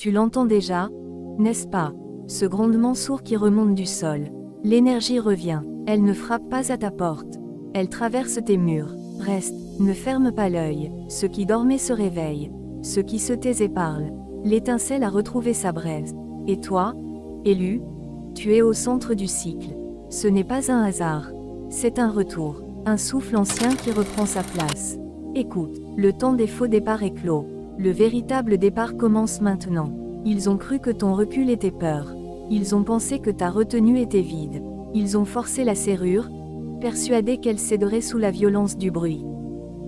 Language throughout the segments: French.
Tu l'entends déjà, n'est-ce pas? Ce grondement sourd qui remonte du sol. L'énergie revient, elle ne frappe pas à ta porte. Elle traverse tes murs. Reste, ne ferme pas l'œil. Ceux qui dormaient se réveillent. Ceux qui se taisaient parlent. L'étincelle a retrouvé sa braise. Et toi, élu, tu es au centre du cycle. Ce n'est pas un hasard. C'est un retour. Un souffle ancien qui reprend sa place. Écoute, le temps des faux départs est clos. Le véritable départ commence maintenant. Ils ont cru que ton recul était peur. Ils ont pensé que ta retenue était vide. Ils ont forcé la serrure, persuadés qu'elle céderait sous la violence du bruit.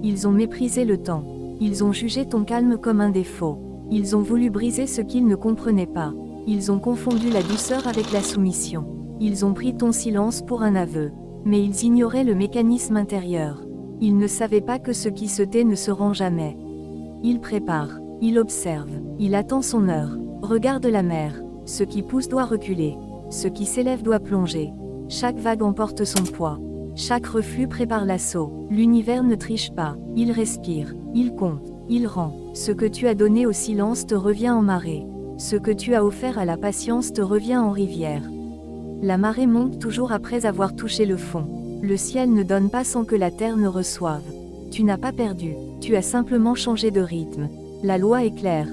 Ils ont méprisé le temps. Ils ont jugé ton calme comme un défaut. Ils ont voulu briser ce qu'ils ne comprenaient pas. Ils ont confondu la douceur avec la soumission. Ils ont pris ton silence pour un aveu. Mais ils ignoraient le mécanisme intérieur. Ils ne savaient pas que ce qui se tait ne se rend jamais. Il prépare, il observe, il attend son heure. Regarde la mer. Ce qui pousse doit reculer. Ce qui s'élève doit plonger. Chaque vague emporte son poids. Chaque reflux prépare l'assaut. L'univers ne triche pas. Il respire, il compte, il rend. Ce que tu as donné au silence te revient en marée. Ce que tu as offert à la patience te revient en rivière. La marée monte toujours après avoir touché le fond. Le ciel ne donne pas sans que la terre ne reçoive. Tu n'as pas perdu, tu as simplement changé de rythme. La loi est claire.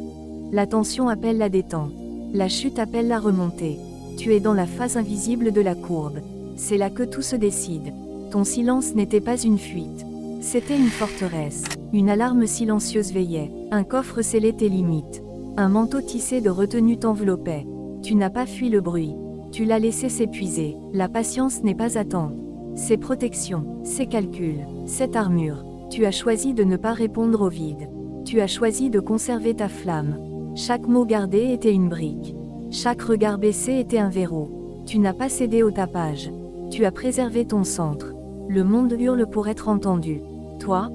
La tension appelle la détente. La chute appelle la remontée. Tu es dans la phase invisible de la courbe. C'est là que tout se décide. Ton silence n'était pas une fuite. C'était une forteresse. Une alarme silencieuse veillait. Un coffre scellait tes limites. Un manteau tissé de retenue t'enveloppait. Tu n'as pas fui le bruit. Tu l'as laissé s'épuiser. La patience n'est pas attendre. C'est protection, c'est calcul, c'est armure. Tu as choisi de ne pas répondre au vide. Tu as choisi de conserver ta flamme. Chaque mot gardé était une brique. Chaque regard baissé était un verrou. Tu n'as pas cédé au tapage. Tu as préservé ton centre. Le monde hurle pour être entendu. Toi,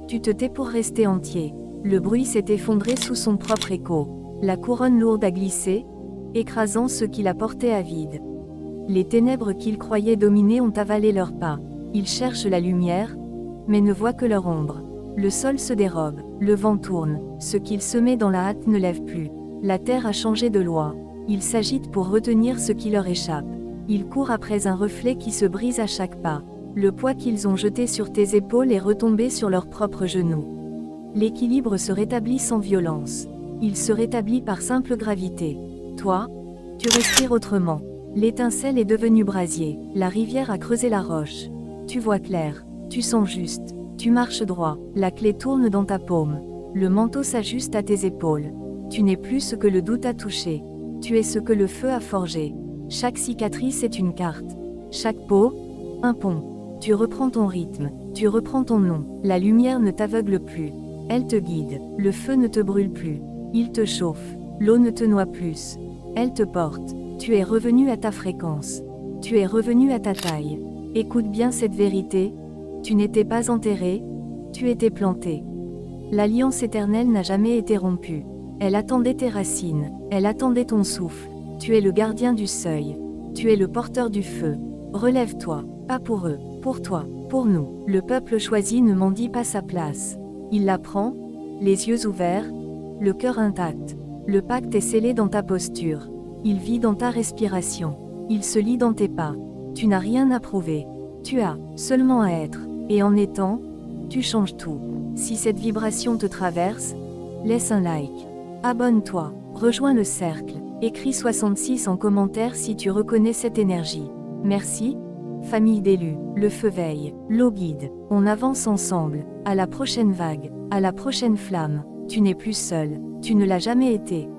tu te tais pour rester entier. Le bruit s'est effondré sous son propre écho. La couronne lourde a glissé, écrasant ceux qui la portaient à vide. Les ténèbres qu'ils croyaient dominer ont avalé leurs pas. Ils cherchent la lumière, mais ne voient que leur ombre. Le sol se dérobe, le vent tourne, ce qu'ils semaient dans la hâte ne lève plus. La terre a changé de loi. Ils s'agitent pour retenir ce qui leur échappe. Ils courent après un reflet qui se brise à chaque pas. Le poids qu'ils ont jeté sur tes épaules est retombé sur leurs propres genoux. L'équilibre se rétablit sans violence. Il se rétablit par simple gravité. Toi, tu respires autrement. L'étincelle est devenue brasier. La rivière a creusé la roche. Tu vois clair. Tu sens juste. Tu marches droit. La clé tourne dans ta paume. Le manteau s'ajuste à tes épaules. Tu n'es plus ce que le doute a touché. Tu es ce que le feu a forgé. Chaque cicatrice est une carte. Chaque peau, un pont. Tu reprends ton rythme. Tu reprends ton nom. La lumière ne t'aveugle plus. Elle te guide. Le feu ne te brûle plus. Il te chauffe. L'eau ne te noie plus. Elle te porte. Tu es revenu à ta fréquence. Tu es revenu à ta taille. Écoute bien cette vérité. Tu n'étais pas enterré. Tu étais planté. L'alliance éternelle n'a jamais été rompue. Elle attendait tes racines. Elle attendait ton souffle. Tu es le gardien du seuil. Tu es le porteur du feu. Relève-toi. Pas pour eux. Pour toi. Pour nous. Le peuple choisi ne mendie pas sa place. Il la prend, les yeux ouverts, le cœur intact. Le pacte est scellé dans ta posture. Il vit dans ta respiration. Il se lit dans tes pas. Tu n'as rien à prouver. Tu as seulement à être. Et en étant, tu changes tout. Si cette vibration te traverse, laisse un like. Abonne-toi. Rejoins le cercle. Écris 66 en commentaire si tu reconnais cette énergie. Merci, famille d'élus. Le feu veille. L'eau guide. On avance ensemble. À la prochaine vague. À la prochaine flamme. Tu n'es plus seul. Tu ne l'as jamais été.